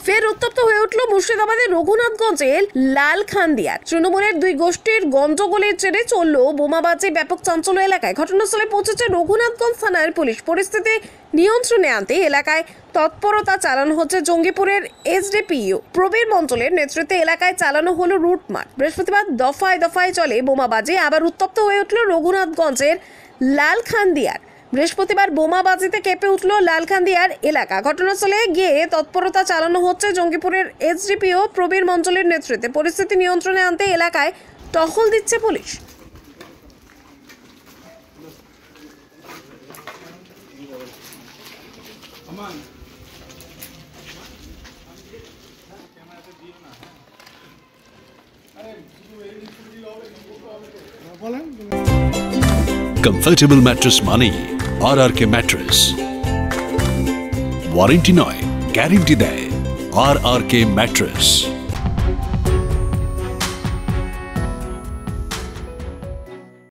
ফের উত্তপ্ত হয়ে উঠল মুর্শিদাবাদের রঘুনাথগঞ্জের লালখান্দিয়ার। তৃণমূলের দুই গোষ্ঠীর গন্ডগোলের জেরে চলল বোমাবাজি, ব্যাপক চাঞ্চল্য এলাকায়। ঘটনাস্থলে পৌঁছেছে রঘুনাথগঞ্জ থানার পুলিশ। পরিস্থিতি নিয়ন্ত্রণে আনতে এলাকায় তৎপরতা চালানো হচ্ছে। জঙ্গিপুরের এসডিপিও প্রবীর মণ্ডলের নেতৃত্বে এলাকায় চালানো হলো রুট মার্চ। বৃহস্পতিবার দফায় দফায় চলে বোমাবাজি, আবার উত্তপ্ত হয়ে উঠল রঘুনাথগঞ্জের লালখান্দিয়ার। বৃহস্পতিবার বোমাবাজিতে কেঁপে উঠল লালখান্দিয়ার এলাকা। ঘটনাস্থলে গিয়ে তৎপরতা চালানো হচ্ছে। জঙ্গিপুরের এসডিপিও প্রবীর মণ্ডলের নেতৃত্বে পরিস্থিতি নিয়ন্ত্রণে আনতে এলাকায় টহল দিচ্ছে police. Comfortable mattress money, RRK mattress. Warranty নয়, গ্যারান্টি দেয় RRK mattress.